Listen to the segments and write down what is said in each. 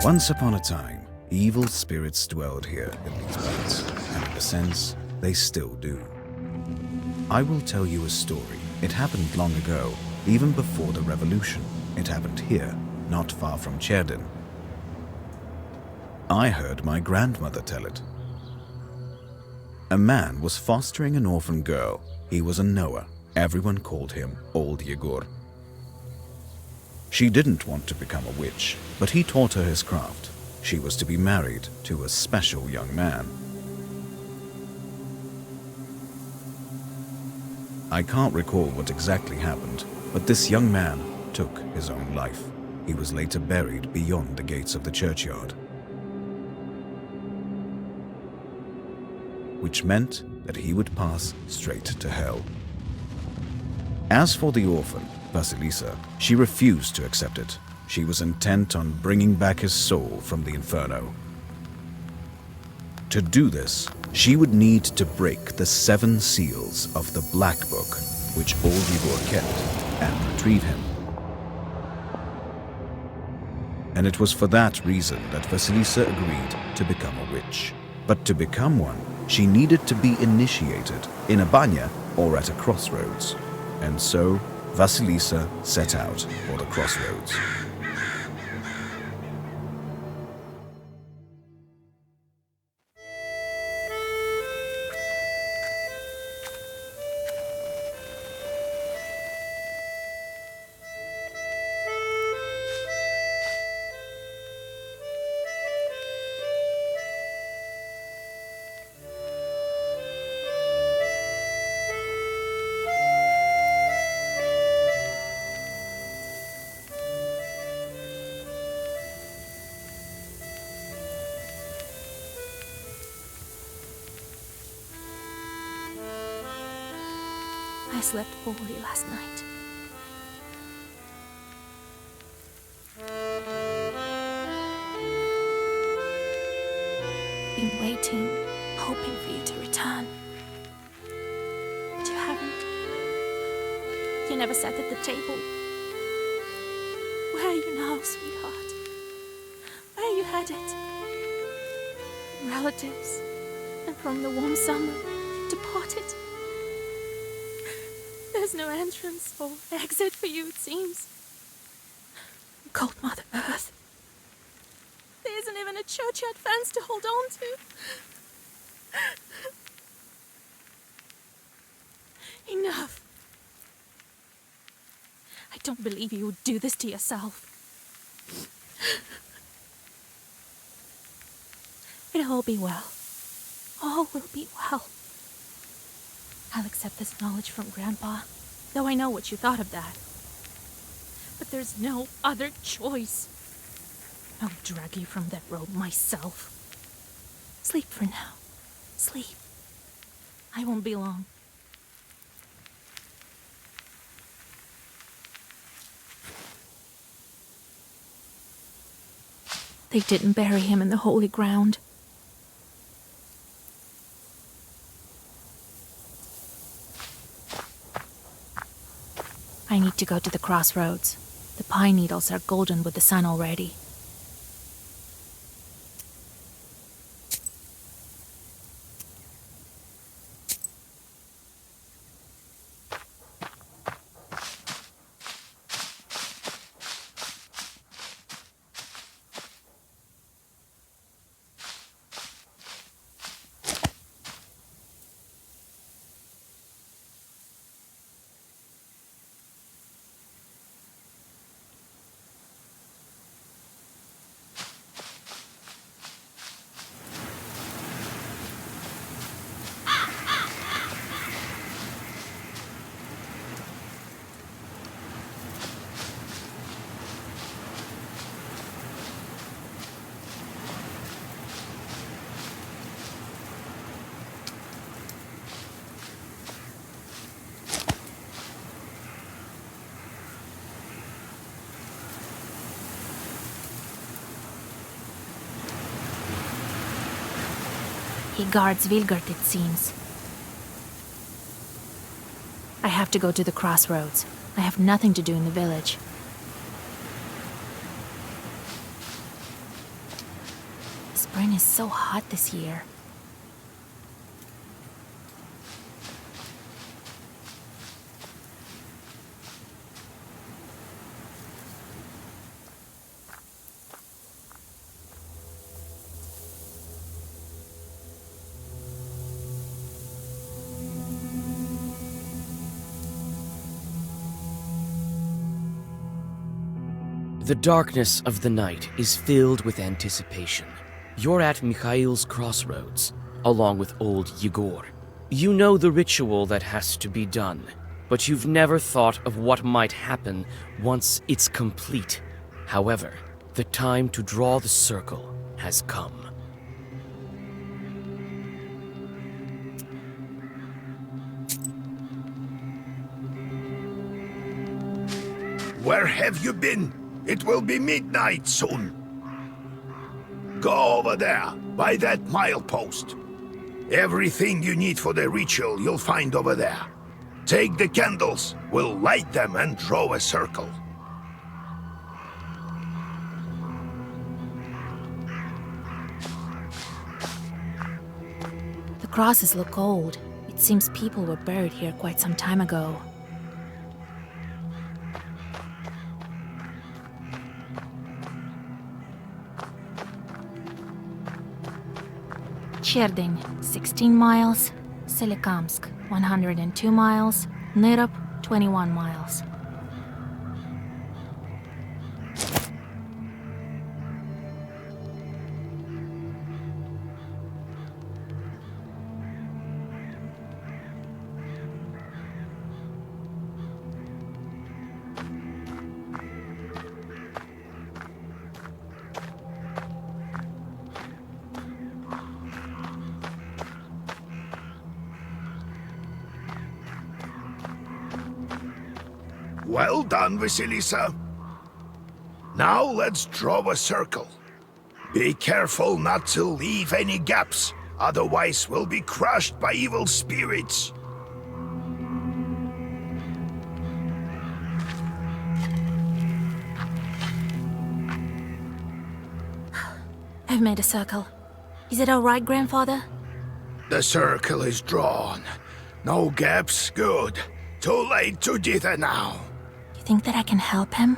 Once upon a time, evil spirits dwelled here in these parts, and in a sense, they still do. I will tell you a story. It happened long ago, even before the revolution. It happened here, not far from Cherdin. I heard my grandmother tell it. A man was fostering an orphan girl. He was a Noah. Everyone called him Old Yegor. She didn't want to become a witch, but he taught her his craft. She was to be married to a special young man. I can't recall what exactly happened, but this young man took his own life. He was later buried beyond the gates of the churchyard, which meant that he would pass straight to hell. As for the orphan, Vasilisa, she refused to accept it. She was intent on bringing back his soul from the inferno. To do this, she would need to break the 7 seals of the Black Book, which Old Igor kept, and retrieve him. And it was for that reason that Vasilisa agreed to become a witch. But to become one, she needed to be initiated in a banya or at a crossroads. And so, Vasilisa set out for the crossroads. I slept poorly last night. Been waiting, hoping for you to return. But you haven't. You never sat at the table. Where are you now, sweetheart? Where are you headed? From relatives and from the warm summer you departed. There's no entrance or exit for you, it seems. Cold Mother Earth. There isn't even a churchyard fence to hold on to. Enough. I don't believe you would do this to yourself. It'll all be well. All will be well. I'll accept this knowledge from Grandpa, though I know what you thought of that. But there's no other choice. I'll drag you from that road myself. Sleep for now. Sleep. I won't be long. They didn't bury him in the holy ground. I need to go to the crossroads. The pine needles are golden with the sun already. He guards Vilgard, it seems. I have to go to the crossroads. I have nothing to do in the village. is so hot this year. The darkness of the night is filled with anticipation. You're at Mikhail's crossroads, along with old Yegor. You know the ritual that has to be done, but you've never thought of what might happen once it's complete. However, the time to draw the circle has come. Where have you been? It will be midnight soon. Go over there, by that milepost. Everything you need for the ritual you'll find over there. Take the candles, we'll light them and draw a circle. The crosses look old. It seems people were buried here quite some time ago. Cherdyn, 16 miles. Solikamsk, 102 miles. Nyrop, 21 miles. Well done, Vasilisa. Now let's draw a circle. Be careful not to leave any gaps, otherwise we'll be crushed by evil spirits. I've made a circle. Is it all right, Grandfather? The circle is drawn. No gaps, good. Too late to dither now. You think that I can help him?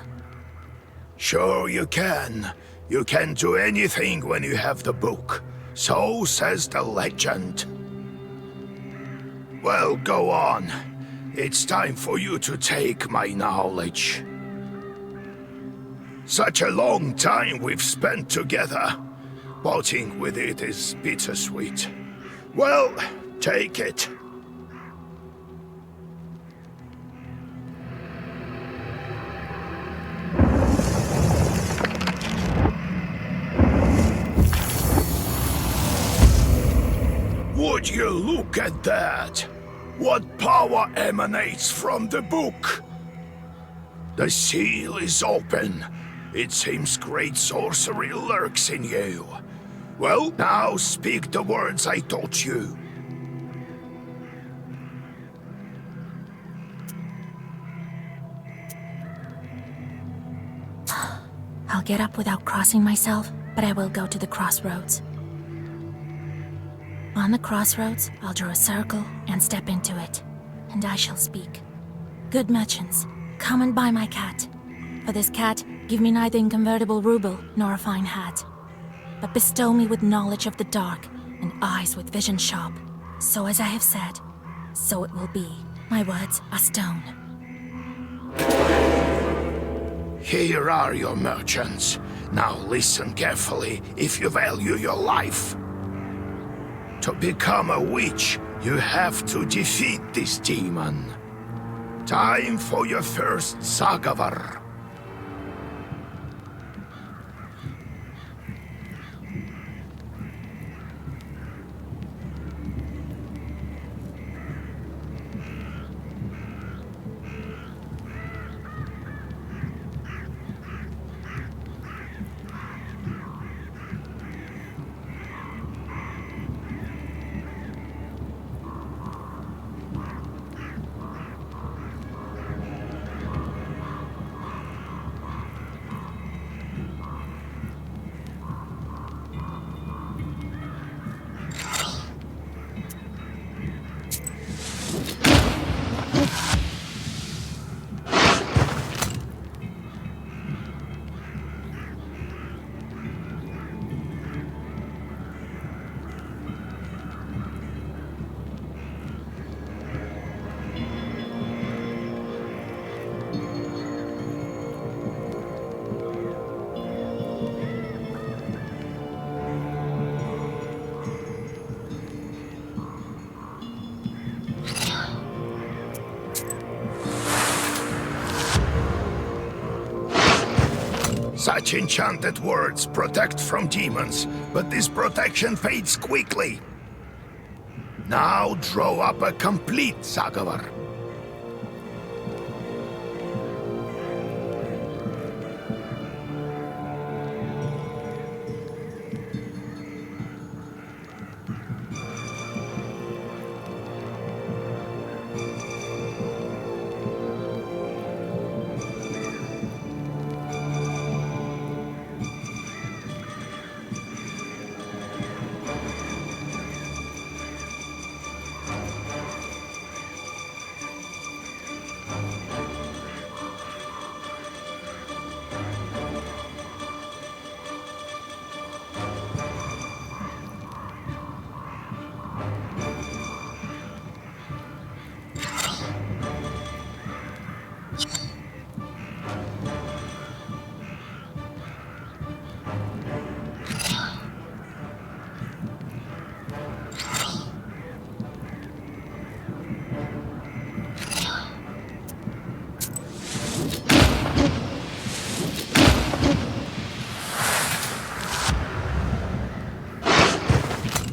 Sure you can. You can do anything when you have the book. So says the legend. Well, go on. It's time for you to take my knowledge. Such a long time we've spent together. Parting with it is bittersweet. Well, take it. Would you look at that? What power emanates from the book? The seal is open. It seems great sorcery lurks in you. Well, now speak the words I taught you. I'll get up without crossing myself, but I will go to the crossroads. On the crossroads, I'll draw a circle and step into it, and I shall speak. Good merchants, come and buy my cat. For this cat, give me neither inconvertible ruble nor a fine hat, but bestow me with knowledge of the dark and eyes with vision sharp. So as I have said, so it will be. My words are stone. Here are your merchants. Now listen carefully if you value your life. To become a witch, you have to defeat this demon. Time for your first Zagavar. Such enchanted words protect from demons, but this protection fades quickly. Now draw up a complete заговор.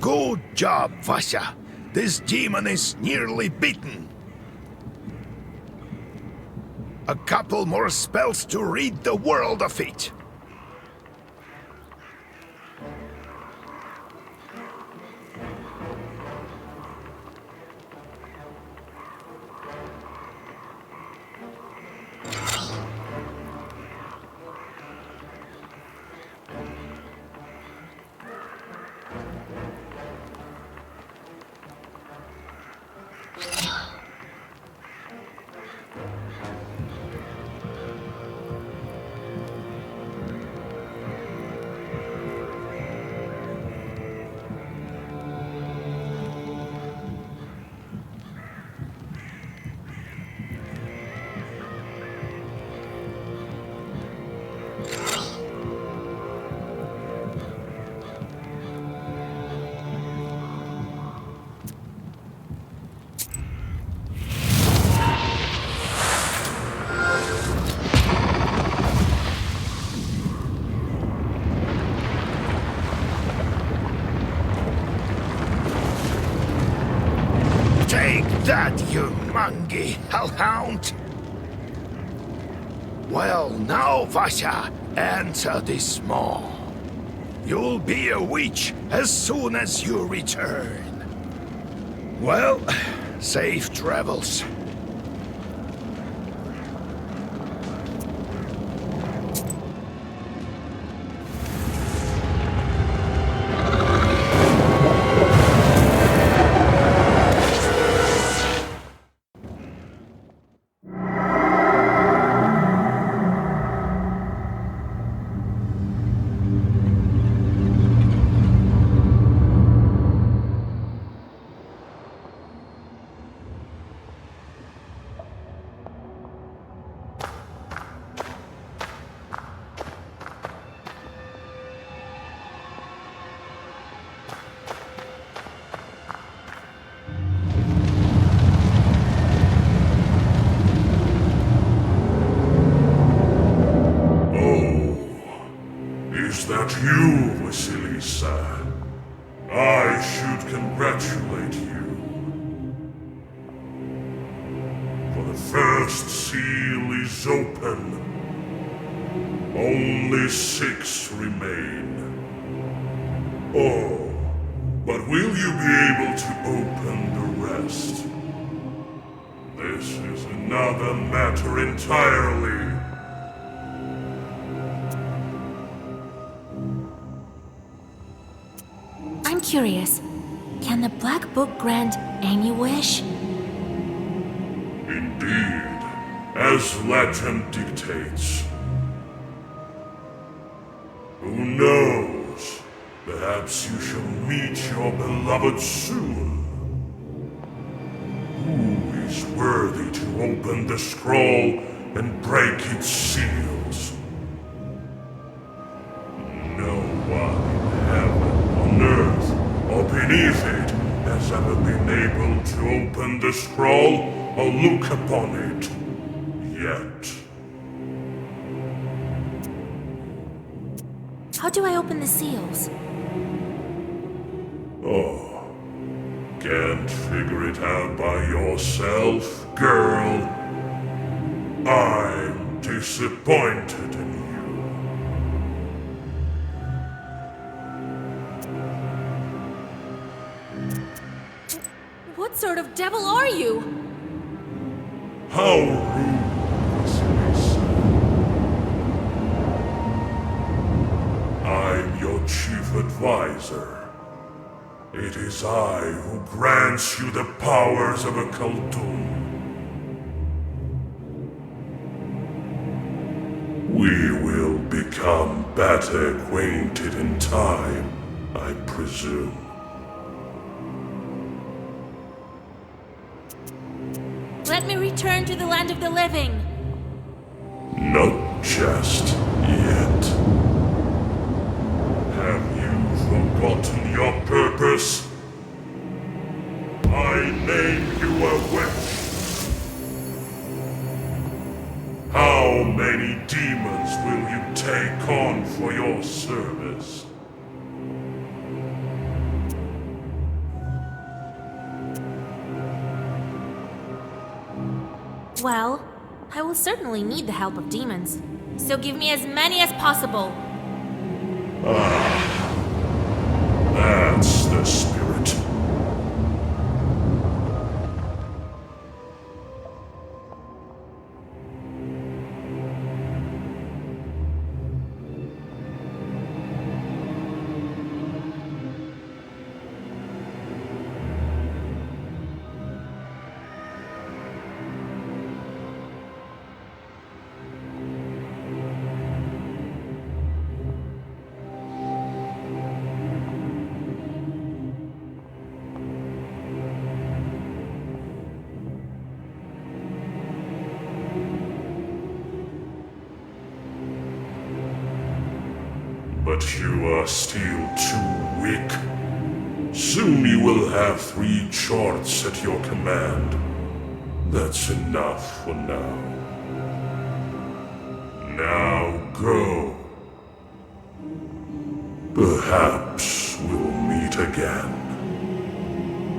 Good job, Vasya. This demon is nearly beaten. A couple more spells to rid the world of it. Take that, you mangy hellhound! Well, now, Vasya, answer this maw. You'll be a witch as soon as you return. Well, safe travels. Is that you, Vasilisa? I should congratulate you. For the first seal is open. Only 6 remain. Oh, but will you be able to open the rest? This is another matter entirely. I'm curious. Can the Black Book grant any wish? Indeed, as legend dictates. Who knows? Perhaps you shall meet your beloved soon. Who is worthy to open the scroll and break its seals? No one in heaven, on earth, or beneath it has ever been able to open the scroll or look upon it. Yet. How do I open the seals? Oh, can't figure it out by yourself, girl? I'm disappointed in you. What sort of devil are you? How rude, Vasilisa. I'm your chief advisor. It is I who grants you the powers of a Khaldun. We will become better acquainted in time, I presume. Let me return to the land of the living. Not just yet. Have you forgotten your purpose? I named you a witch. How many demons will you take on for your service? Well, I will certainly need the help of demons. So give me as many as possible. That's the spirit. But you are still too weak. Soon you will have 3 charts at your command. That's enough for now. Now go. Perhaps we'll meet again.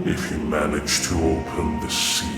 If you manage to open the seals.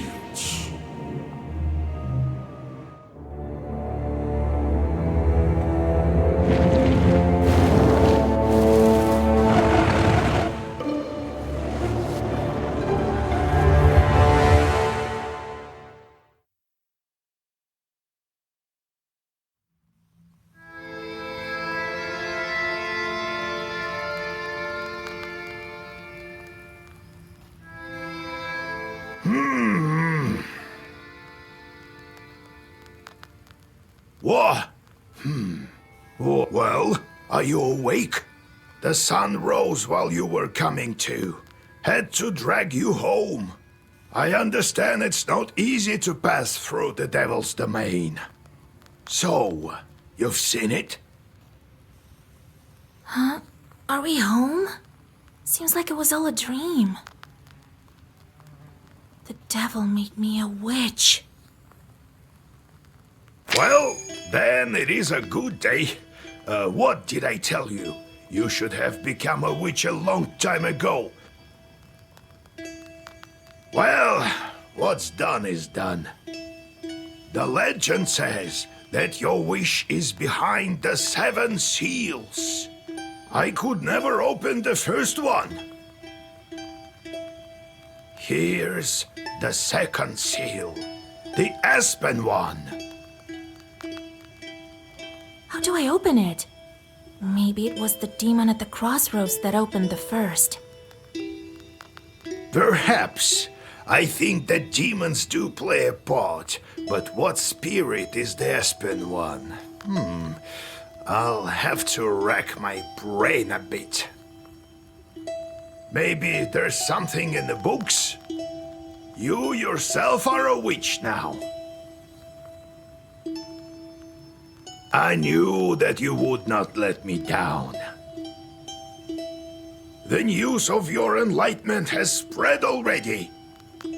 What? Oh, well, are you awake? The sun rose while you were coming to. Had to drag you home. I understand it's not easy to pass through the Devil's Domain. So, you've seen it? Huh? Are we home? Seems like it was all a dream. The devil made me a witch. Well, then it is a good day. What did I tell you? You should have become a witch a long time ago. Well, what's done is done. The legend says that your wish is behind the 7 seals. I could never open the first one. Here's the 2nd seal, the Aspen one. How do I open it? Maybe it was the demon at the crossroads that opened the first. Perhaps. I think that demons do play a part, but what spirit is the Aspen one? I'll have to rack my brain a bit. Maybe there's something in the books? You yourself are a witch now. I knew that you would not let me down. The news of your enlightenment has spread already.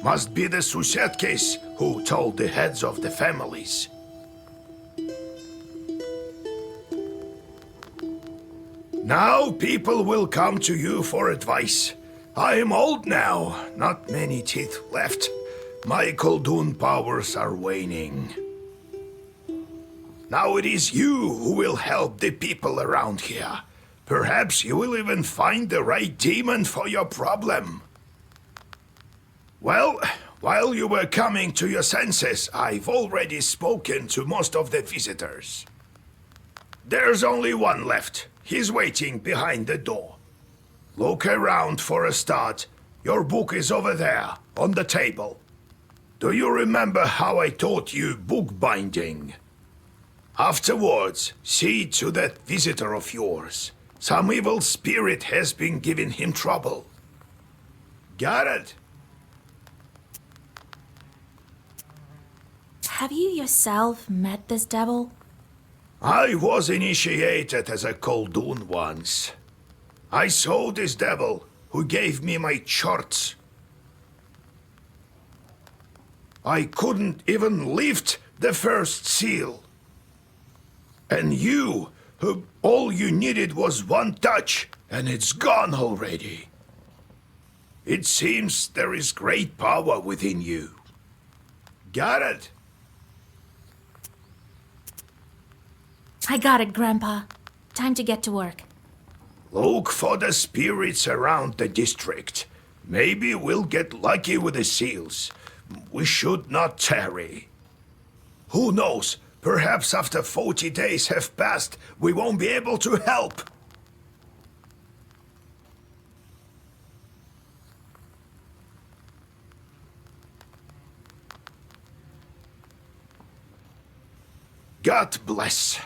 Must be the Susetkes who told the heads of the families. Now people will come to you for advice. I am old now, not many teeth left. My Koldun powers are waning. Now it is you who will help the people around here. Perhaps you will even find the right demon for your problem. Well, while you were coming to your senses, I've already spoken to most of the visitors. There's only one left. He's waiting behind the door. Look around for a start. Your book is over there, on the table. Do you remember how I taught you bookbinding? Afterwards, see to that visitor of yours. Some evil spirit has been giving him trouble. Got it? Have you yourself met this devil? I was initiated as a Koldun once. I saw this devil who gave me my charts. I couldn't even lift the first seal. And you, who all you needed was one touch, and it's gone already. It seems there is great power within you. Got it? I got it, Grandpa. Time to get to work. Look for the spirits around the district. Maybe we'll get lucky with the seals. We should not tarry. Who knows? Perhaps after 40 days have passed, we won't be able to help. God bless.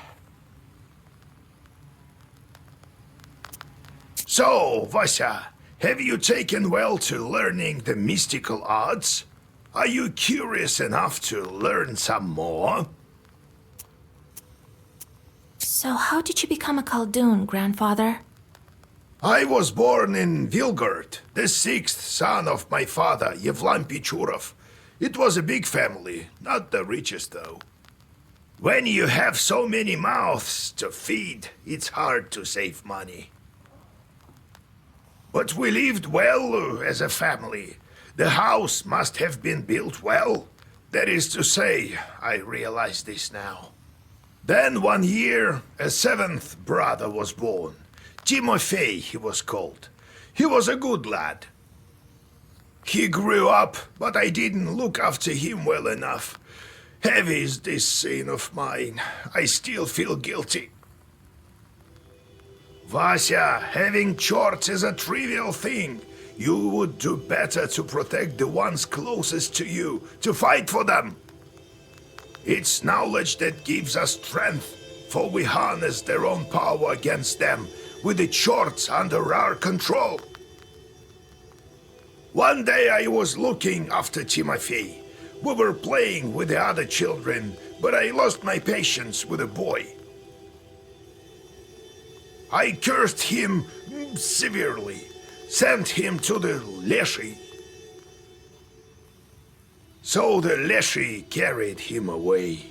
So, Vasya, have you taken well to learning the mystical arts? Are you curious enough to learn some more? So how did you become a Khaldun, Grandfather? I was born in Vilgard, the sixth son of my father, Yevlam Pichurov. It was a big family, not the richest though. When you have so many mouths to feed, it's hard to save money. But we lived well as a family. The house must have been built well. That is to say, I realize this now. Then one year, a seventh brother was born. Timofey, he was called. He was a good lad. He grew up, but I didn't look after him well enough. Heavy is this sin of mine. I still feel guilty. Vasya, having charts is a trivial thing. You would do better to protect the ones closest to you, to fight for them. It's knowledge that gives us strength, for we harness their own power against them with the charts under our control. One day I was looking after Timofey. We were playing with the other children, but I lost my patience with the boy. I cursed him severely, sent him to the Leshy. So the Leshy carried him away.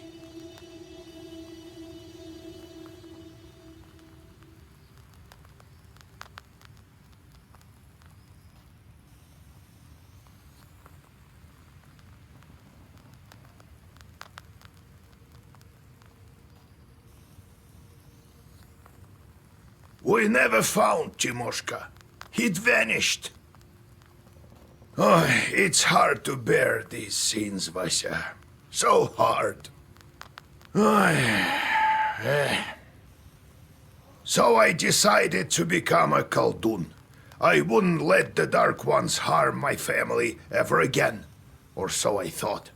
We never found Timoshka. He'd vanished. Oh, it's hard to bear these scenes, Vasya. So hard. So I decided to become a Khaldun. I wouldn't let the Dark Ones harm my family ever again. Or so I thought.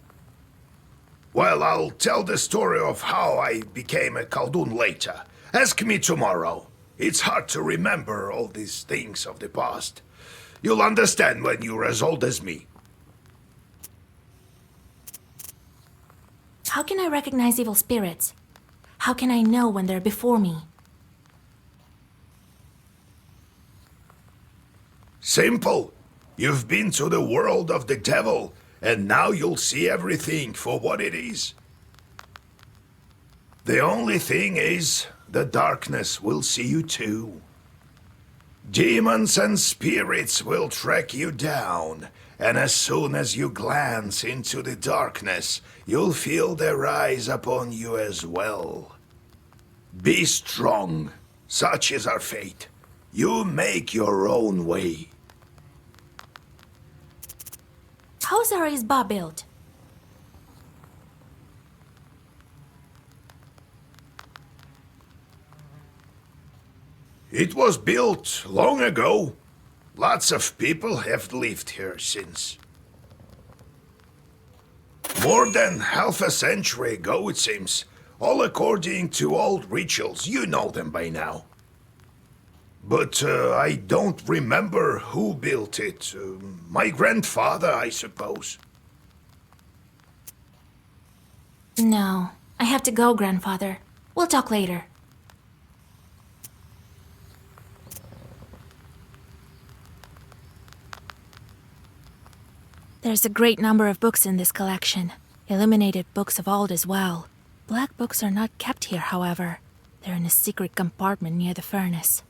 Well, I'll tell the story of how I became a Khaldun later. Ask me tomorrow. It's hard to remember all these things of the past. You'll understand when you're as old as me. How can I recognize evil spirits? How can I know when they're before me? Simple. You've been to the world of the devil, and now you'll see everything for what it is. The only thing is, the darkness will see you too. Demons and spirits will track you down, and as soon as you glance into the darkness, you'll feel their eyes upon you as well. Be strong. Such is our fate. You make your own way. How's our Izba built? It was built long ago. Lots of people have lived here since. More than half a century ago, it seems. All according to old rituals. You know them by now. But I don't remember who built it. My grandfather, I suppose. No. I have to go, Grandfather. We'll talk later. There's a great number of books in this collection. Illuminated books of old as well. Black books are not kept here, however. They're in a secret compartment near the furnace.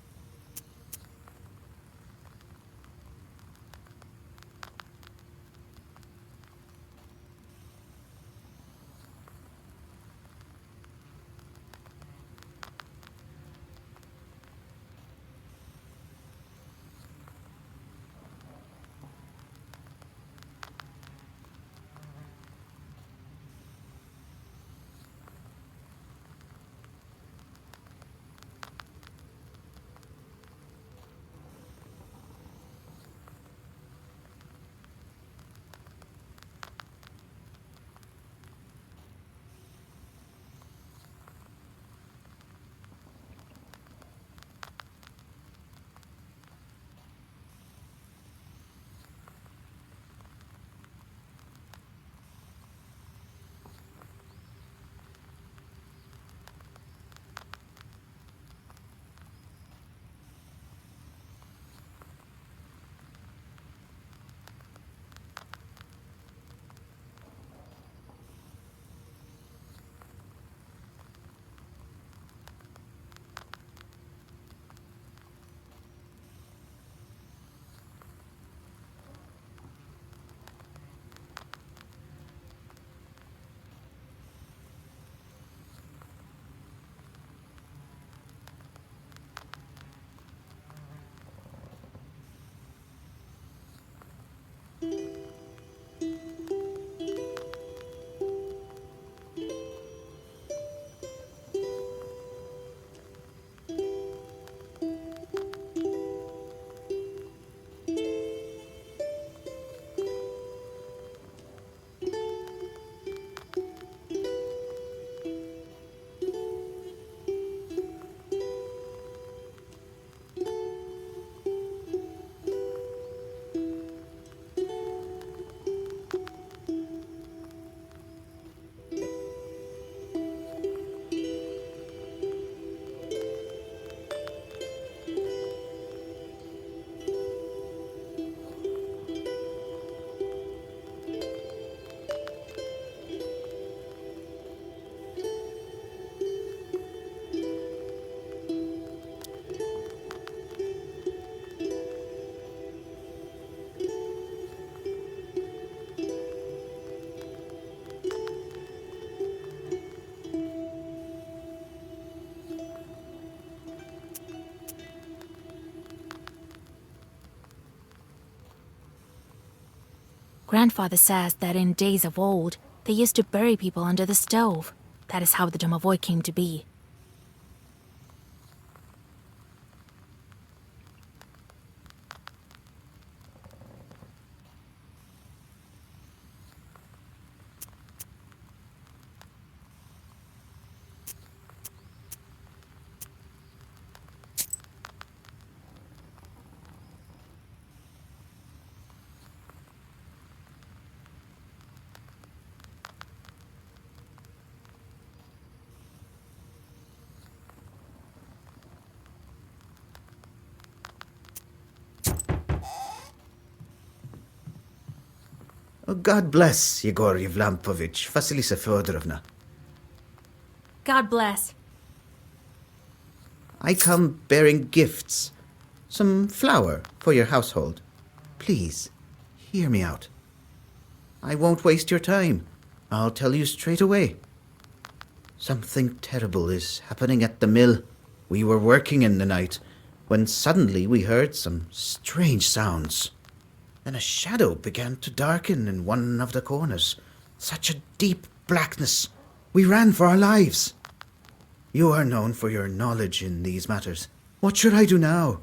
Grandfather says that in days of old, they used to bury people under the stove. That is how the Domovoy came to be. Oh, God bless Yegor Yevlampovich, Vasilisa Feodorovna. God bless. I come bearing gifts. Some flour for your household. Please, hear me out. I won't waste your time. I'll tell you straight away. Something terrible is happening at the mill. We were working in the night when suddenly we heard some strange sounds. Then a shadow began to darken in one of the corners. Such a deep blackness. We ran for our lives. You are known for your knowledge in these matters. What should I do now?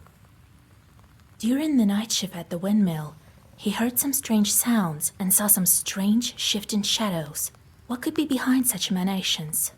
During the night shift at the windmill, he heard some strange sounds and saw some strange shifting shadows. What could be behind such emanations?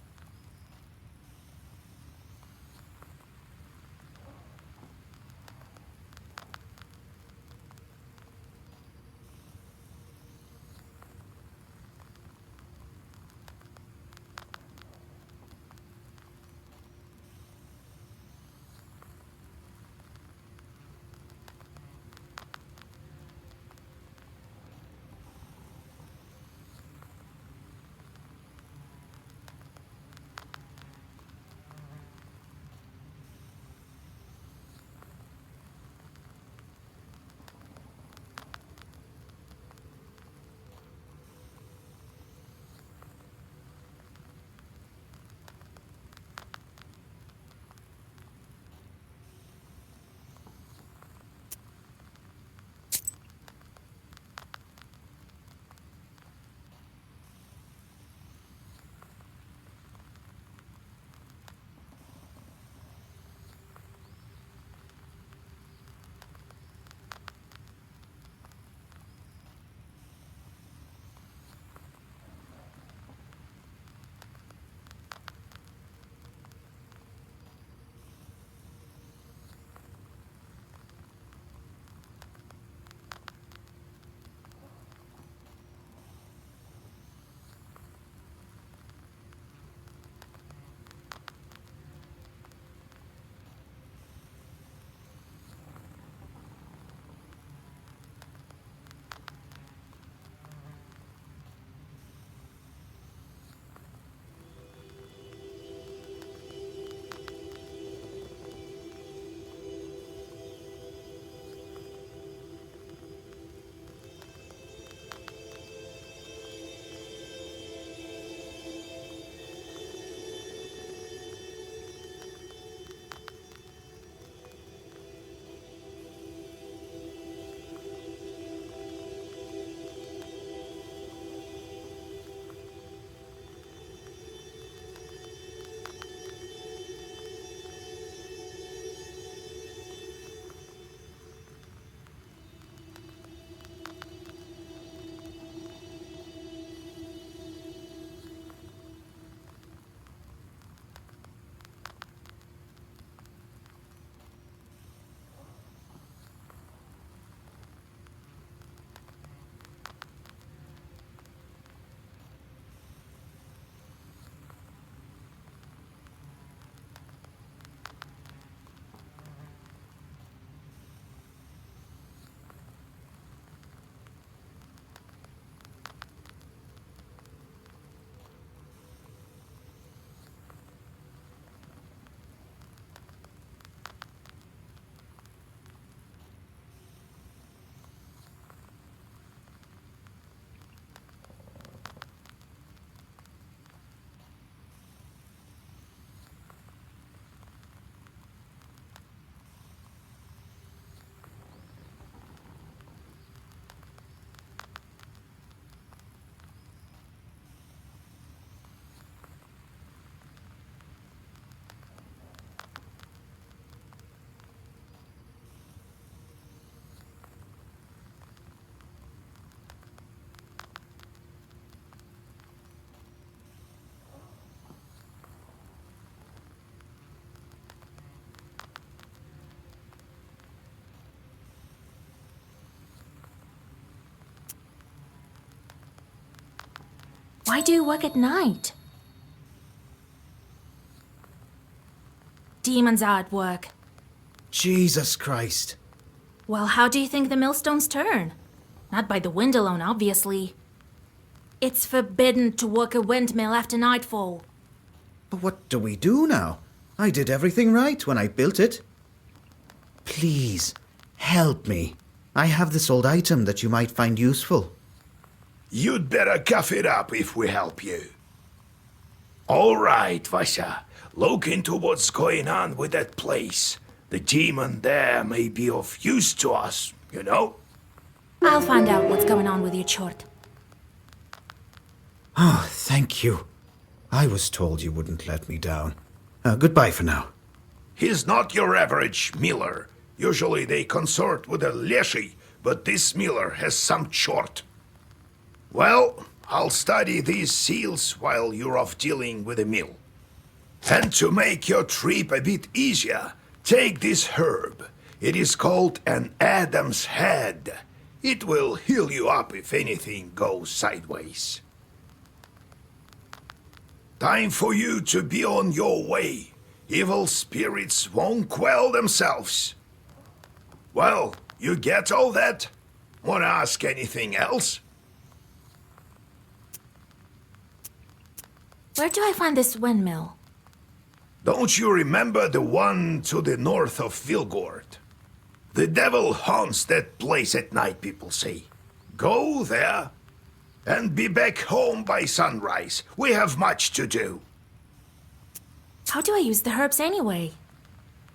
Why do you work at night? Demons are at work. Jesus Christ. Well, how do you think the millstones turn? Not by the wind alone, obviously. It's forbidden to work a windmill after nightfall. But what do we do now? I did everything right when I built it. Please, help me. I have this old item that you might find useful. You'd better cough it up if we help you. All right, Vasha. Look into what's going on with that place. The demon there may be of use to us, you know? I'll find out what's going on with your chort. Oh, thank you. I was told you wouldn't let me down. Goodbye for now. He's not your average miller. Usually they consort with a leshy, but this miller has some chort. Well, I'll study these seals while you're off dealing with the mill. And to make your trip a bit easier, take this herb. It is called an Adam's Head. It will heal you up if anything goes sideways. Time for you to be on your way. Evil spirits won't quell themselves. Well, you get all that? Wanna ask anything else? Where do I find this windmill? Don't you remember the one to the north of Vilgord? The devil haunts that place at night, people say. Go there and be back home by sunrise. We have much to do. How do I use the herbs anyway?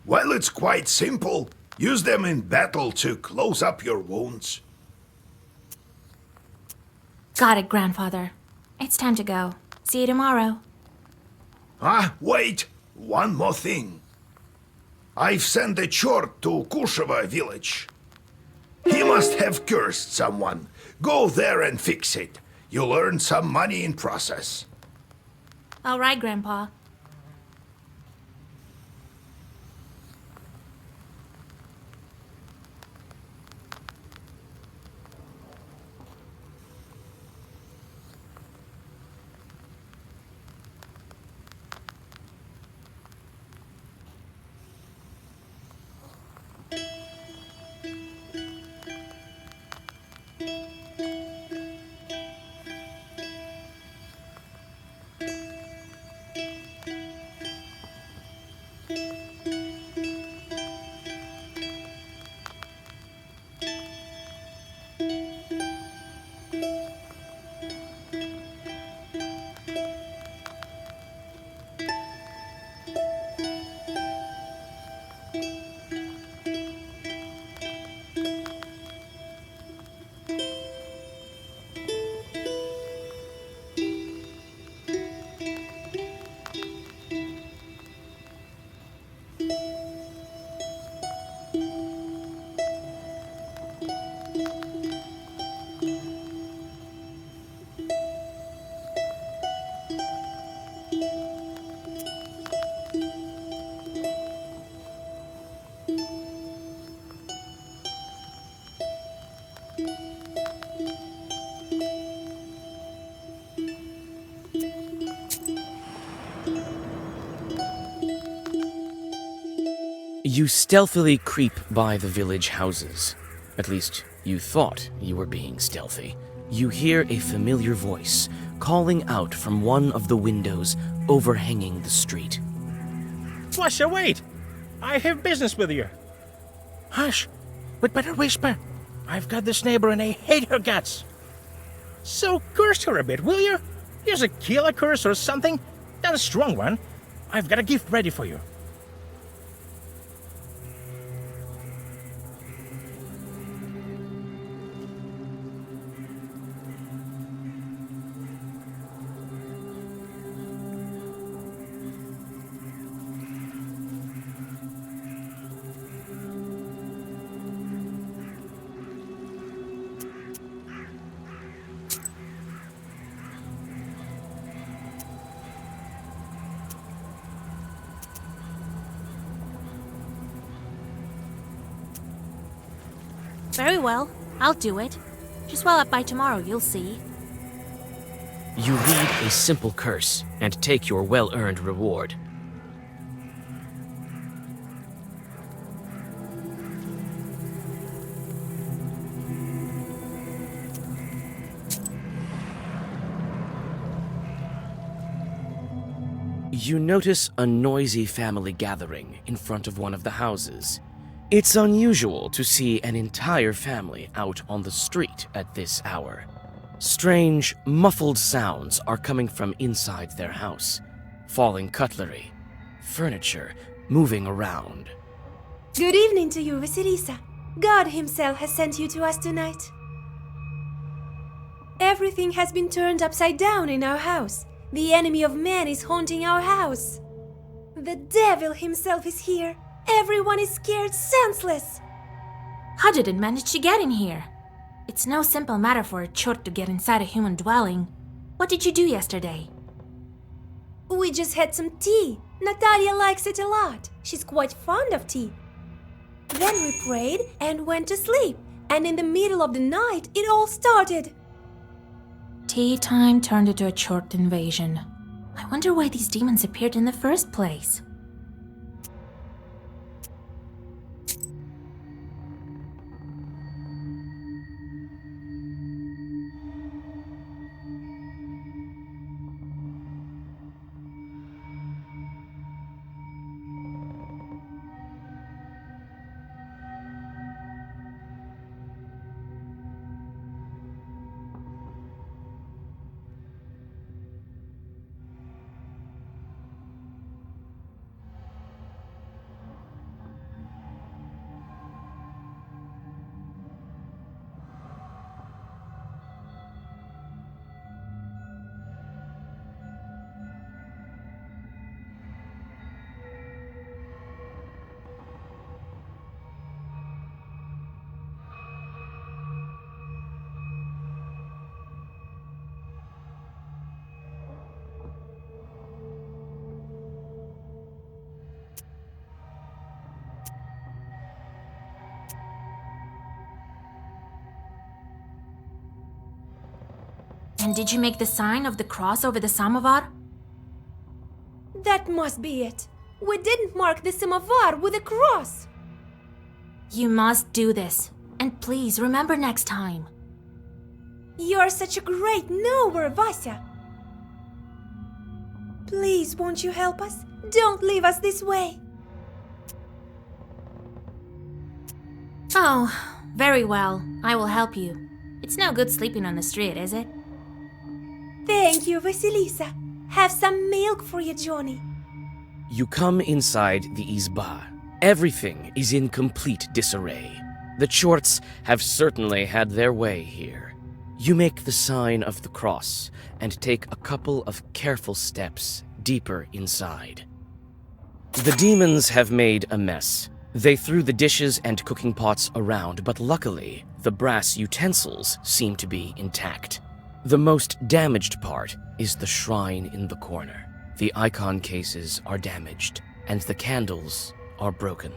Well, it's quite simple. Use them in battle to close up your wounds. Got it, Grandfather. It's time to go. See you tomorrow. Ah, wait! One more thing. I've sent a chort to Kusheva village. He must have cursed someone. Go there and fix it. You'll earn some money in process. All right, Grandpa. You stealthily creep by the village houses. At least, you thought you were being stealthy. You hear a familiar voice calling out from one of the windows overhanging the street. Flusher, wait! I have business with you. Hush! We'd better whisper. I've got this neighbor and I hate her guts. So curse her a bit, will you? Use a killer curse or something. Not a strong one. I've got a gift ready for you. Very well. I'll do it. Just well up by tomorrow, you'll see. You read a simple curse and take your well-earned reward. You notice a noisy family gathering in front of one of the houses. It's unusual to see an entire family out on the street at this hour. Strange, muffled sounds are coming from inside their house. Falling cutlery, furniture moving around. Good evening to you, Vasilisa. God himself has sent you to us tonight. Everything has been turned upside down in our house. The enemy of man is haunting our house. The devil himself is here. Everyone is scared senseless. How did it manage to get in here? It's no simple matter for a chort to get inside a human dwelling. What did you do yesterday? We just had some tea. Natalia likes it a lot. She's quite fond of tea. Then we prayed and went to sleep. And in the middle of the night, it all started. Tea time turned into a chort invasion. I wonder why these demons appeared in the first place. And did you make the sign of the cross over the samovar? That must be it. We didn't mark the samovar with a cross. You must do this. And please remember next time. You're such a great knower, Vasya. Please, won't you help us? Don't leave us this way. Oh, very well. I will help you. It's no good sleeping on the street, is it? Thank you, Vasilisa. Have some milk for you, Johnny. You come inside the izba. Everything is in complete disarray. The Chorts have certainly had their way here. You make the sign of the cross and take a couple of careful steps deeper inside. The demons have made a mess. They threw the dishes and cooking pots around, but luckily, the brass utensils seem to be intact. The most damaged part is the shrine in the corner. The icon cases are damaged, and the candles are broken.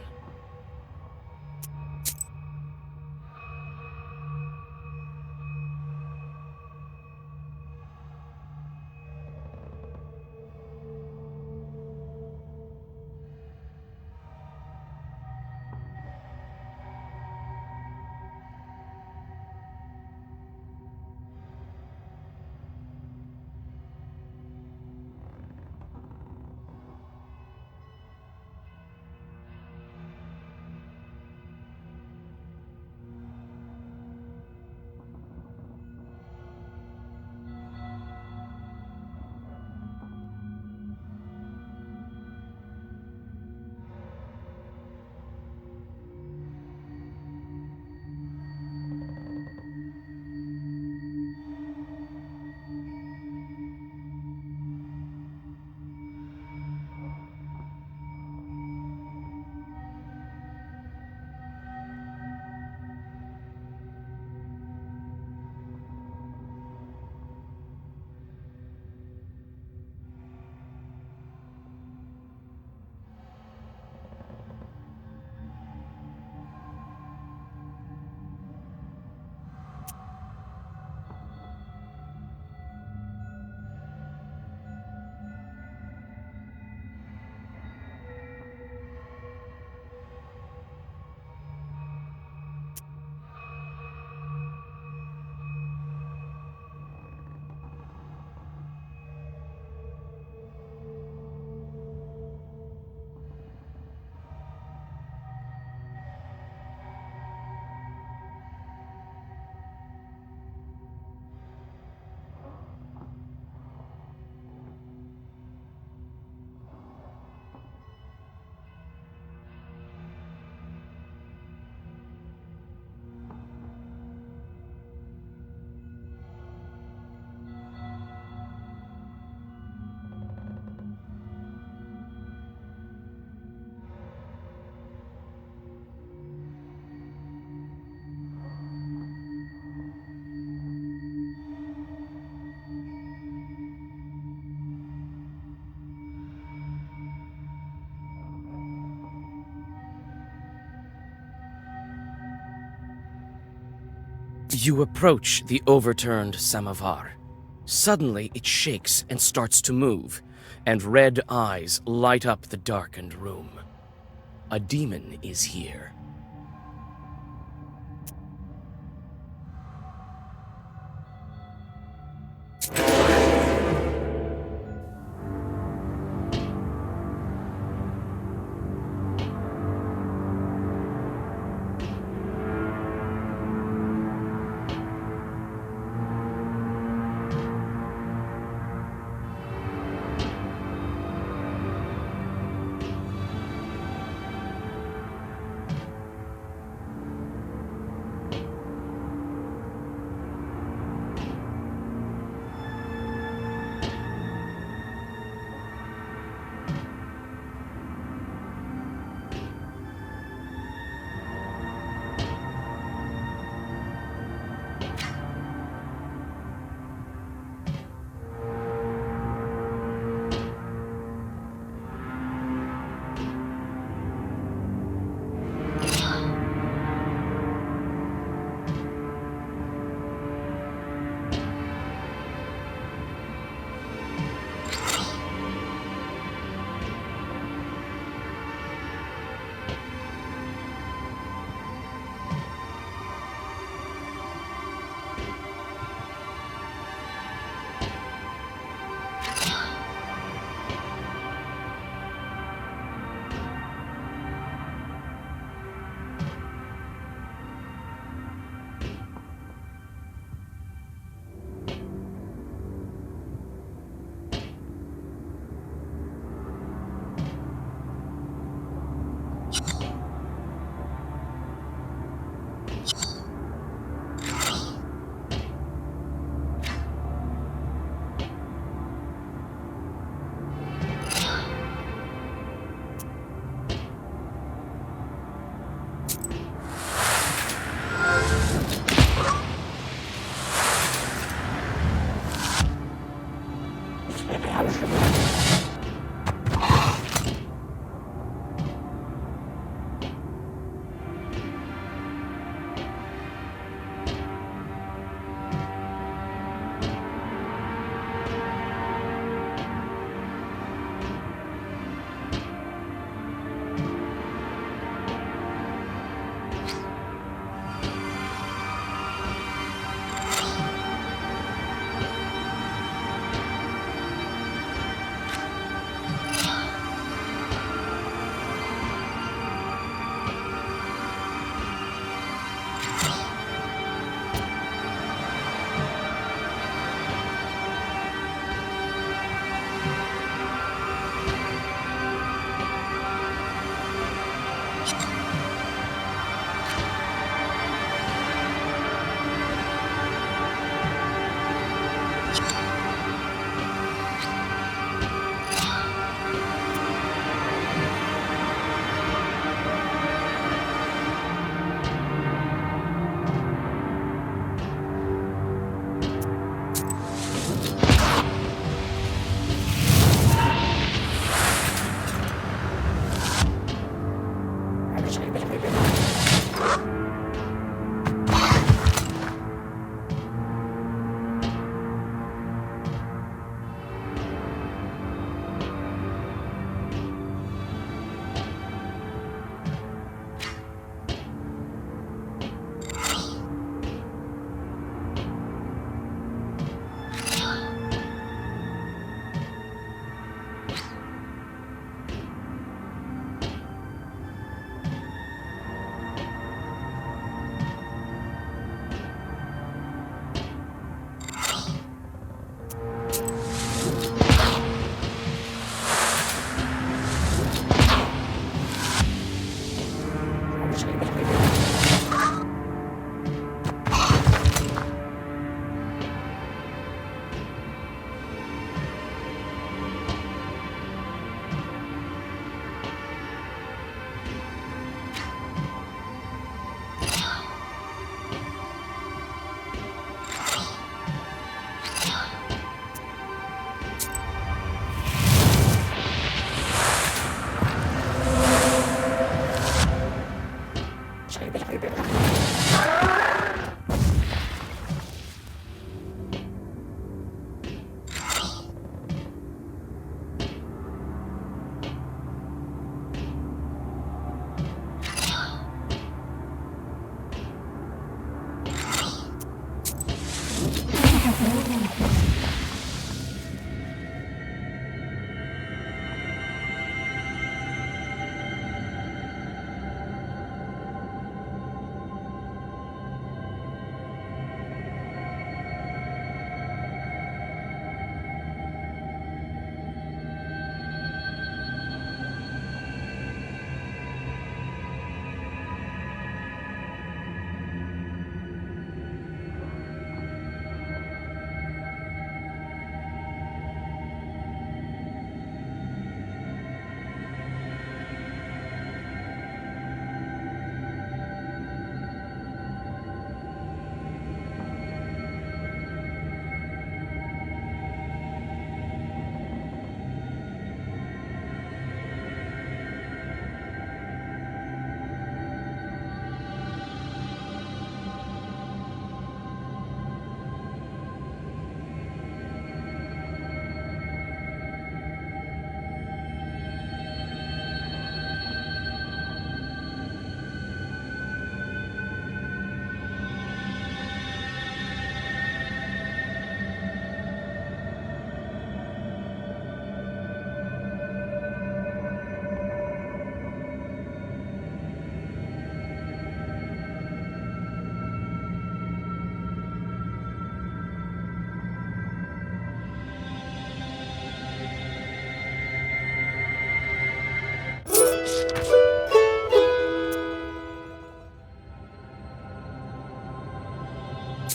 You approach the overturned samovar. Suddenly, it shakes and starts to move, and red eyes light up the darkened room. A demon is here.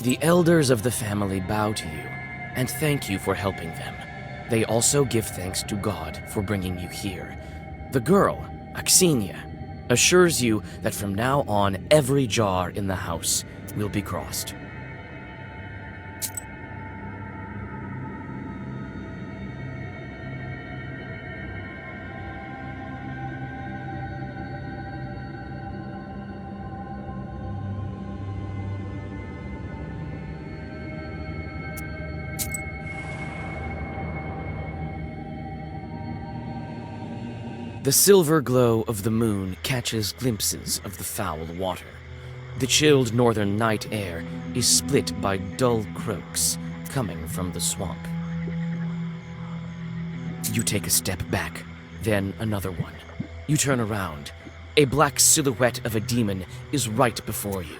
The elders of the family bow to you and thank you for helping them. They also give thanks to God for bringing you here. The girl, Axinia, assures you that from now on every jar in the house will be crossed. The silver glow of the moon catches glimpses of the foul water. The chilled northern night air is split by dull croaks coming from the swamp. You take a step back, then another one. You turn around. A black silhouette of a demon is right before you.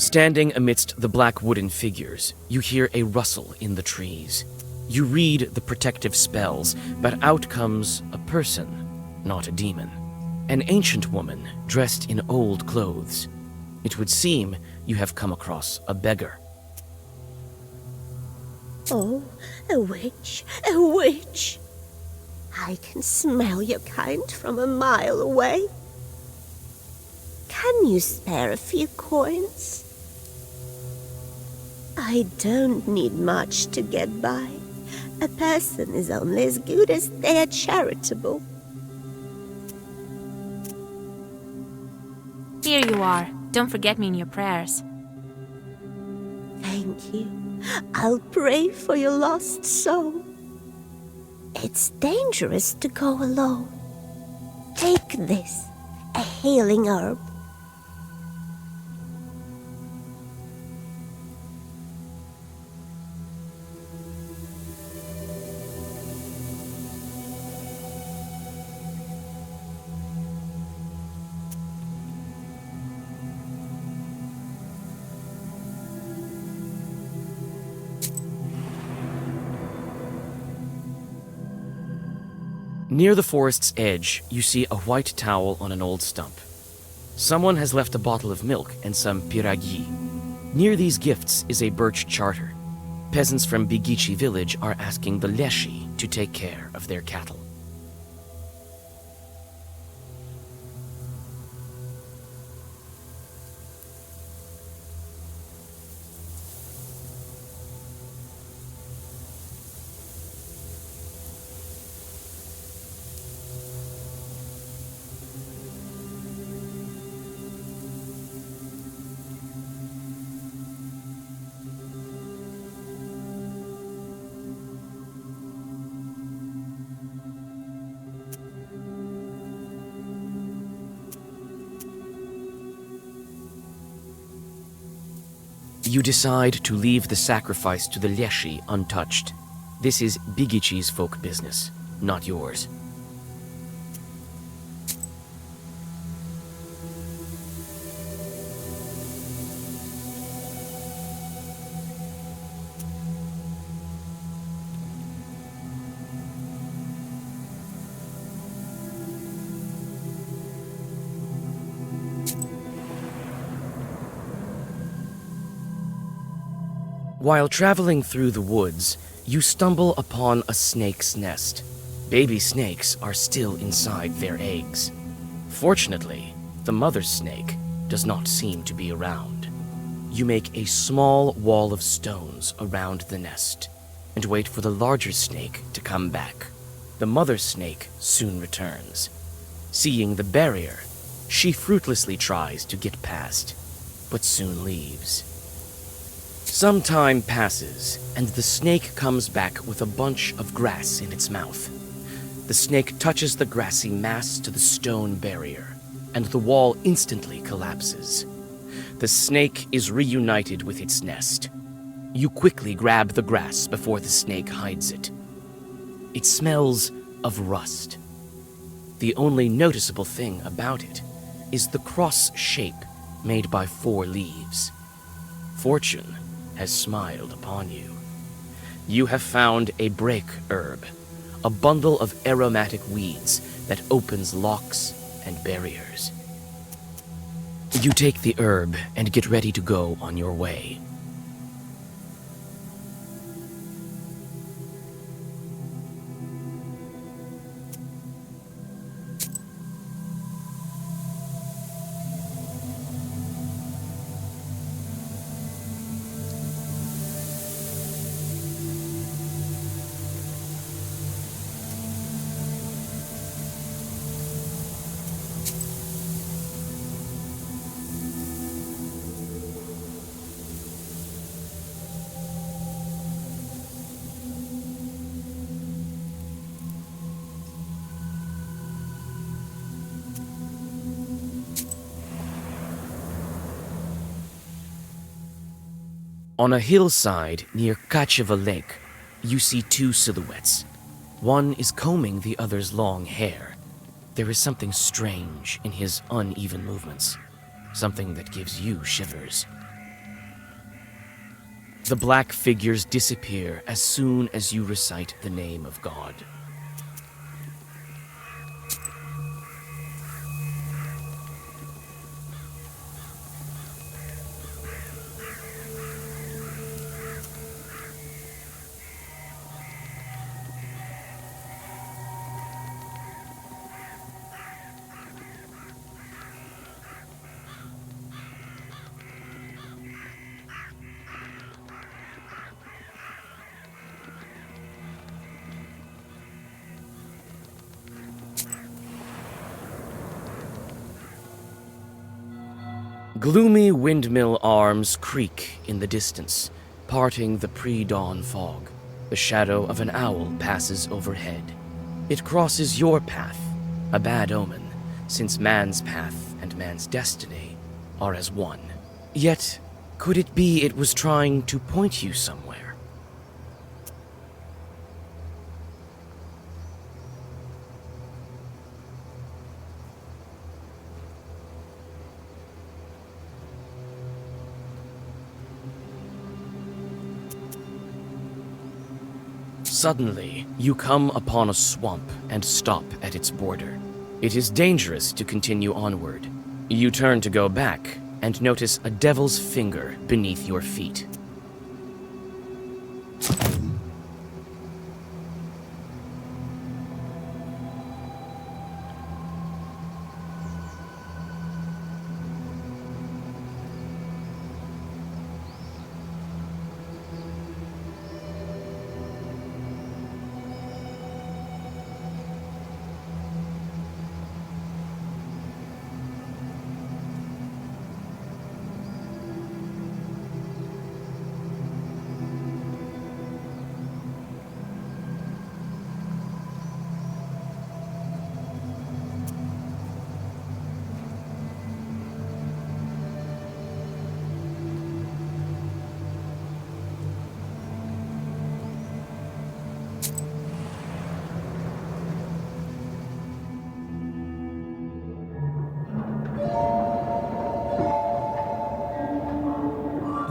Standing amidst the black wooden figures, you hear a rustle in the trees. You read the protective spells, but out comes a person, not a demon. An ancient woman dressed in old clothes. It would seem you have come across a beggar. Oh, a witch, a witch! I can smell your kind from a mile away. Can you spare a few coins? I don't need much to get by. A person is only as good as they are charitable. Here you are. Don't forget me in your prayers. Thank you. I'll pray for your lost soul. It's dangerous to go alone. Take this, a healing herb. Near the forest's edge, you see a white towel on an old stump. Someone has left a bottle of milk and some piragi. Near these gifts is a birch charter. Peasants from Bigici village are asking the Leshi to take care of their cattle. You decide to leave the sacrifice to the Leshi untouched. This is Bigici's folk business, not yours. While traveling through the woods, you stumble upon a snake's nest. Baby snakes are still inside their eggs. Fortunately, the mother snake does not seem to be around. You make a small wall of stones around the nest and wait for the larger snake to come back. The mother snake soon returns. Seeing the barrier, she fruitlessly tries to get past, but soon leaves. Some time passes, and the snake comes back with a bunch of grass in its mouth. The snake touches the grassy mass to the stone barrier, and the wall instantly collapses. The snake is reunited with its nest. You quickly grab the grass before the snake hides it. It smells of rust. The only noticeable thing about it is the cross shape made by 4 leaves. Fortune has smiled upon you. You have found a break herb, a bundle of aromatic weeds that opens locks and barriers. You take the herb and get ready to go on your way. On a hillside near Kacheva Lake, you see 2 silhouettes. One is combing the other's long hair. There is something strange in his uneven movements, something that gives you shivers. The black figures disappear as soon as you recite the name of God. Gloomy windmill arms creak in the distance, parting the pre-dawn fog. The shadow of an owl passes overhead. It crosses your path, a bad omen, since man's path and man's destiny are as one. Yet, could it be it was trying to point you somewhere? Suddenly, you come upon a swamp and stop at its border. It is dangerous to continue onward. You turn to go back and notice a devil's finger beneath your feet.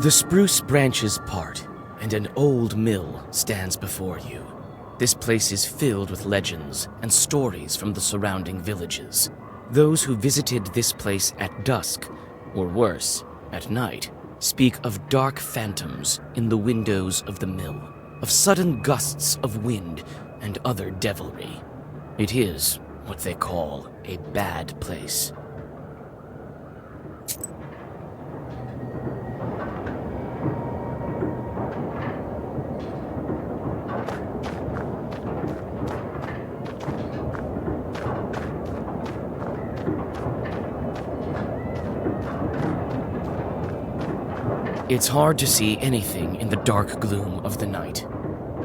The spruce branches part, and an old mill stands before you. This place is filled with legends and stories from the surrounding villages. Those who visited this place at dusk, or worse, at night, speak of dark phantoms in the windows of the mill, of sudden gusts of wind and other devilry. It is what they call a bad place. It's hard to see anything in the dark gloom of the night.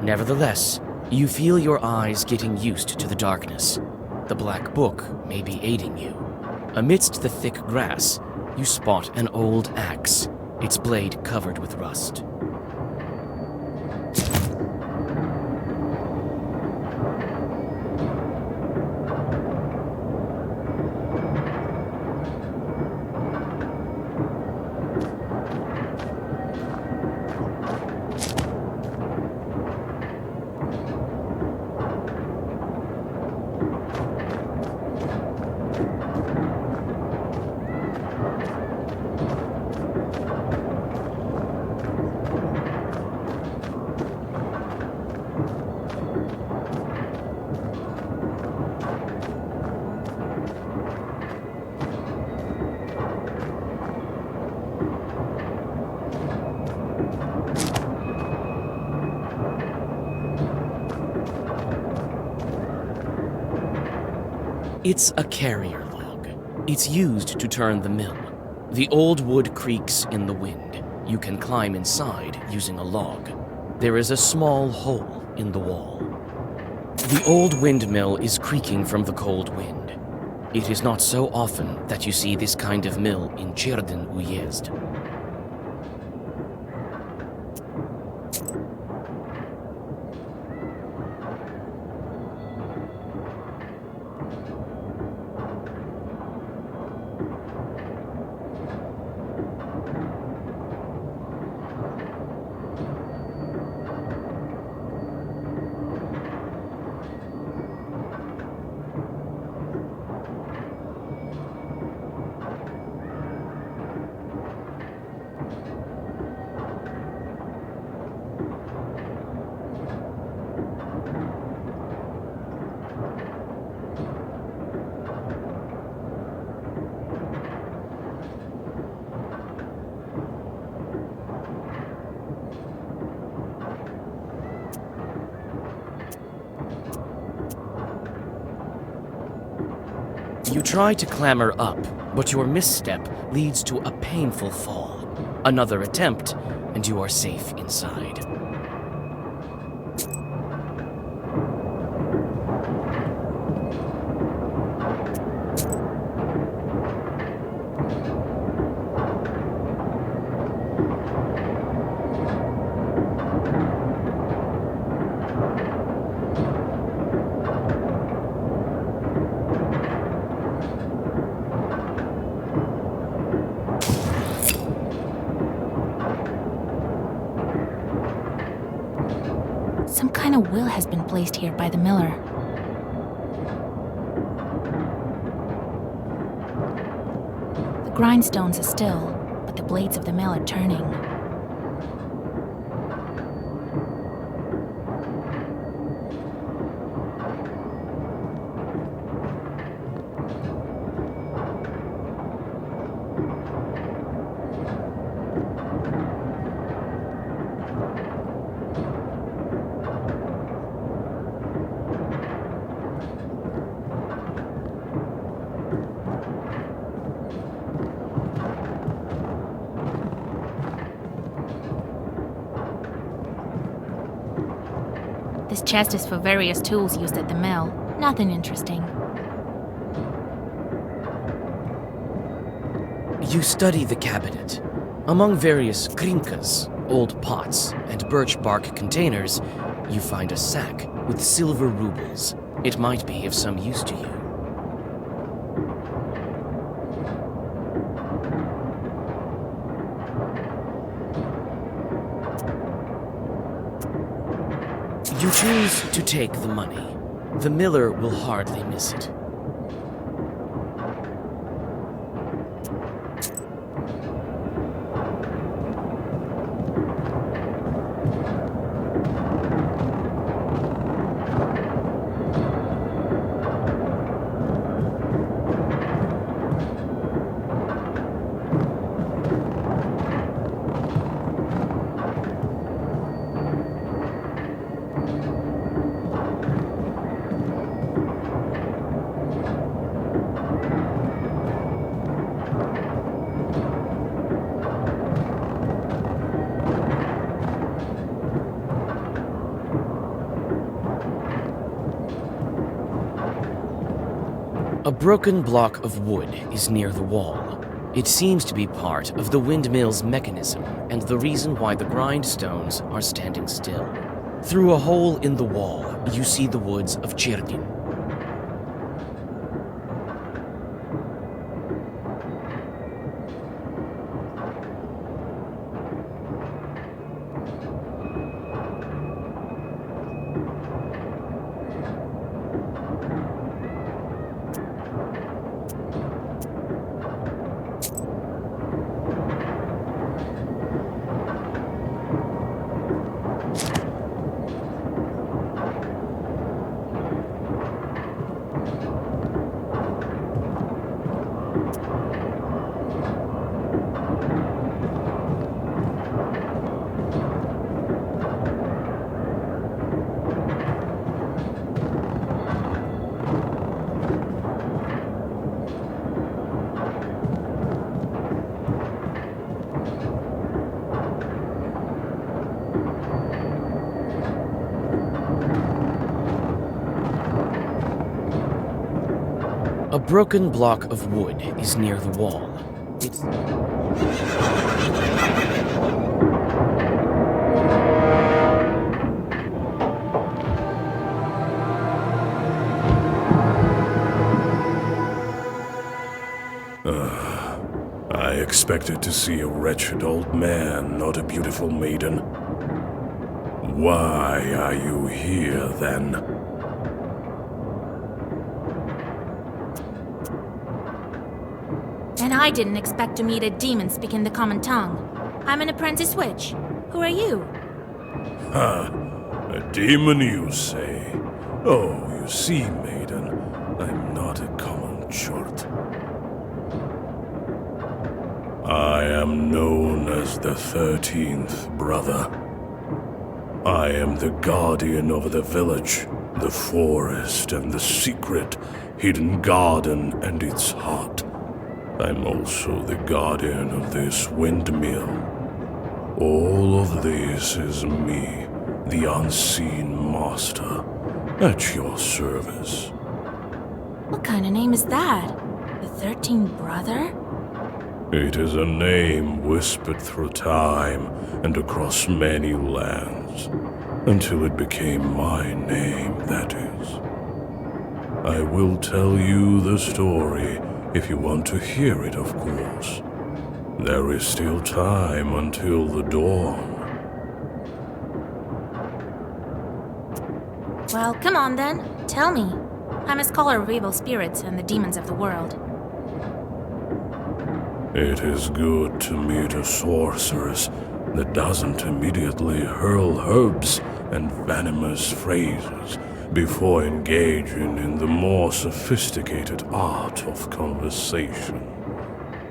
Nevertheless, you feel your eyes getting used to the darkness. The black book may be aiding you. Amidst the thick grass, you spot an old axe, its blade covered with rust. It's a carrier log. It's used to turn the mill. The old wood creaks in the wind. You can climb inside using a log. There is a small hole in the wall. The old windmill is creaking from the cold wind. It is not so often that you see this kind of mill in Cherden Uyezd. You try to clamber up, but your misstep leads to a painful fall. Another attempt, and you are safe inside. Some kind of will has been placed here by the miller. The grindstones are still, but the blades of the mill are turning. This chest is for various tools used at the mill. Nothing interesting. You study the cabinet. Among various krinkas, old pots, and birch bark containers, you find a sack with silver rubles. It might be of some use to you. You choose to take the money. The miller will hardly miss it. A broken block of wood is near the wall. It seems to be part of the windmill's mechanism and the reason why the grindstones are standing still. Through a hole in the wall, you see the woods of Chirdin. A broken block of wood is near the wall. It's... I expected to see a wretched old man, not a beautiful maiden. Why are you here, then? And I didn't expect to meet a demon speaking the common tongue. I'm an apprentice witch. Who are you? A demon, you say? Oh, you see, maiden, I'm not a common chort. I am known as the 13th Brother. I am the guardian over the village, the forest, and the secret hidden garden and its hut. I'm also the guardian of this windmill. All of this is me, the unseen master, at your service. What kind of name is that? The 13th brother? It is a name whispered through time and across many lands, until it became my name, that is. I will tell you the story if you want to hear it, of course. There is still time until the dawn. Well, come on then. Tell me. I'm a scholar of evil spirits and the demons of the world. It is good to meet a sorceress that doesn't immediately hurl herbs and venomous phrases before engaging in the more sophisticated art of conversation.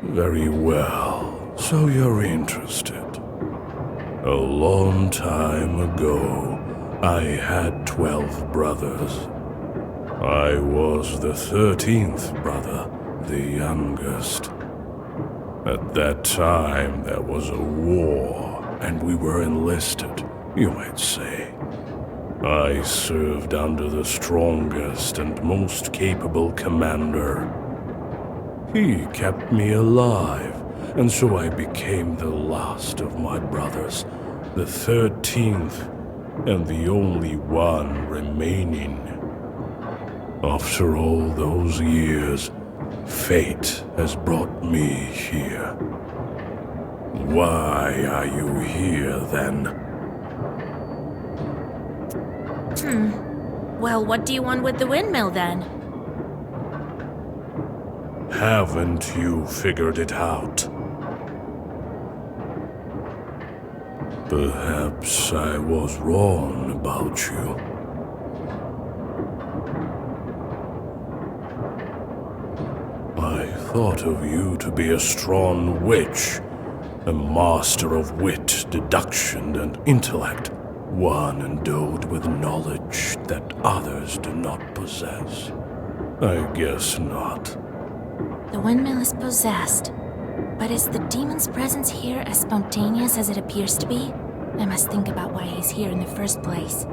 Very well, so you're interested. A long time ago, I had 12 brothers. I was the 13th brother, the youngest. At that time, there was a war, and we were enlisted, you might say. I served under the strongest and most capable commander. He kept me alive, and so I became the last of my brothers, the 13th, and the only one remaining. After all those years, fate has brought me here. Why are you here, then? Well, what do you want with the windmill then? Haven't you figured it out? Perhaps I was wrong about you. I thought of you to be a strong witch, a master of wit, deduction, and intellect, one endowed with knowledge that others do not possess. I guess not. The windmill is possessed. But is the demon's presence here as spontaneous as it appears to be? I must think about why he's here in the first place.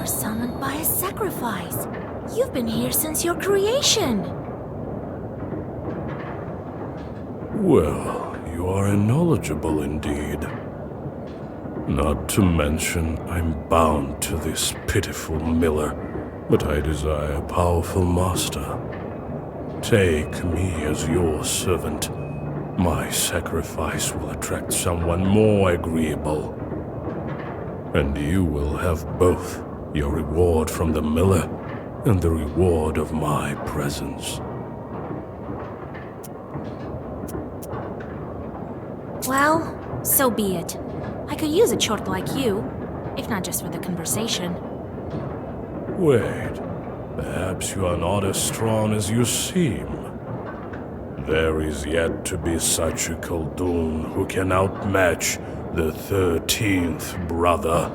summoned by a sacrifice. You've been here since your creation. Well, you are knowledgeable indeed. Not to mention, I'm bound to this pitiful miller, but I desire a powerful master. Take me as your servant. My sacrifice will attract someone more agreeable. And you will have both your reward from the miller and the reward of my presence. Well, so be it. I could use a chort like you, if not just for the conversation. Wait, perhaps you are not as strong as you seem. There is yet to be such a Khaldun who can outmatch the 13th brother.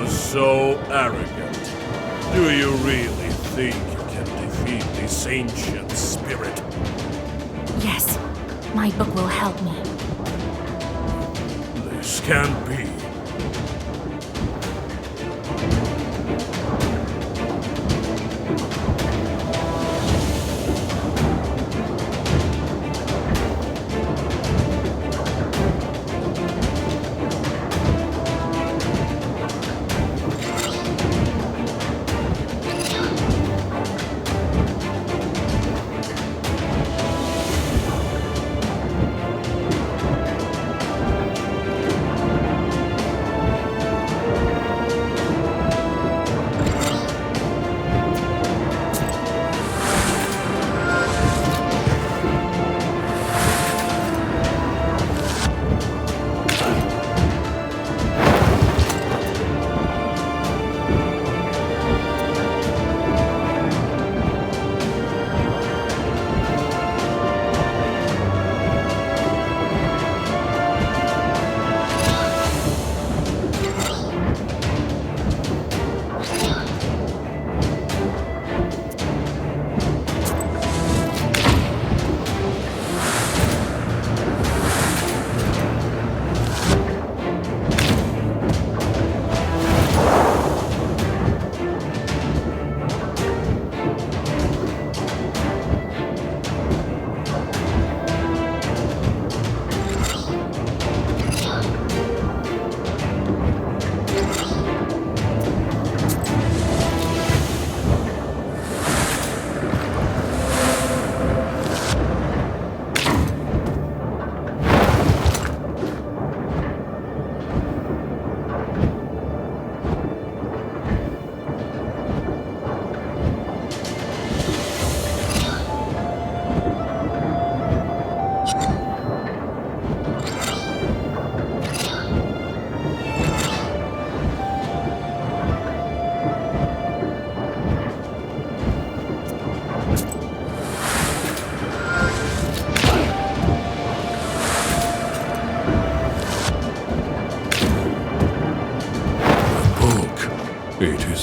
So arrogant. Do you really think you can defeat this ancient spirit? Yes, my book will help me. This can't be.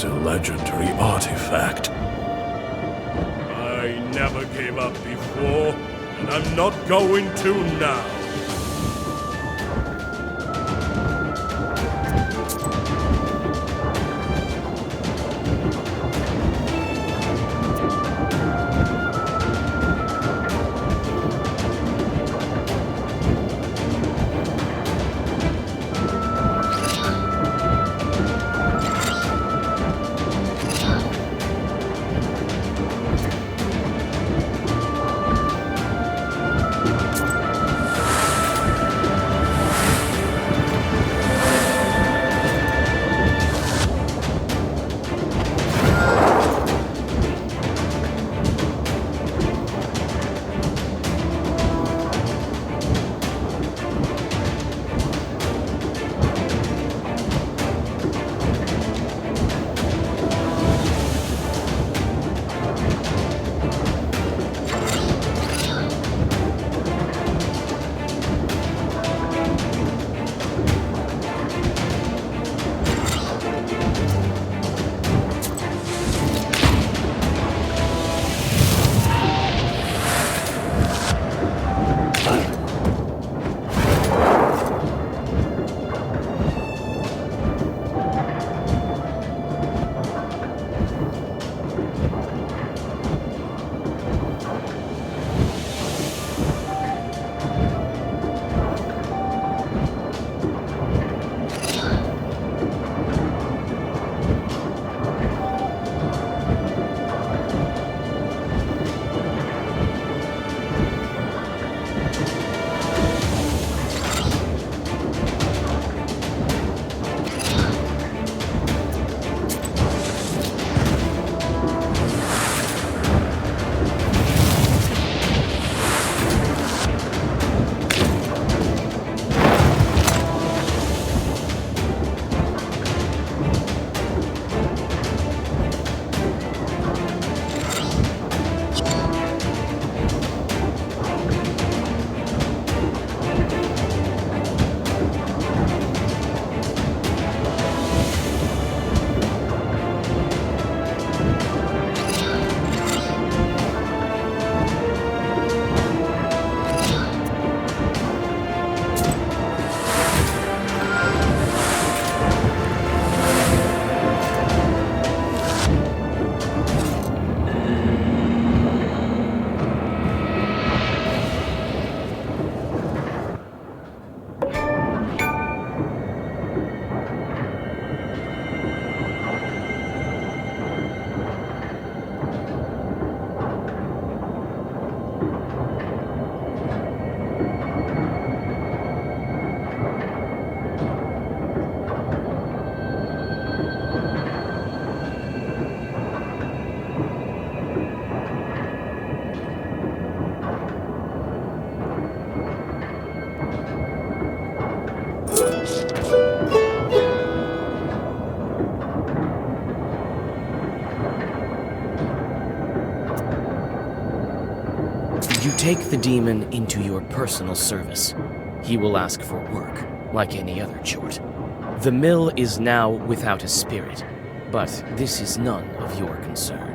a legendary artifact. I never gave up before, and I'm not going to now. You take the demon into your personal service. He will ask for work, like any other chort. The mill is now without a spirit, but this is none of your concern.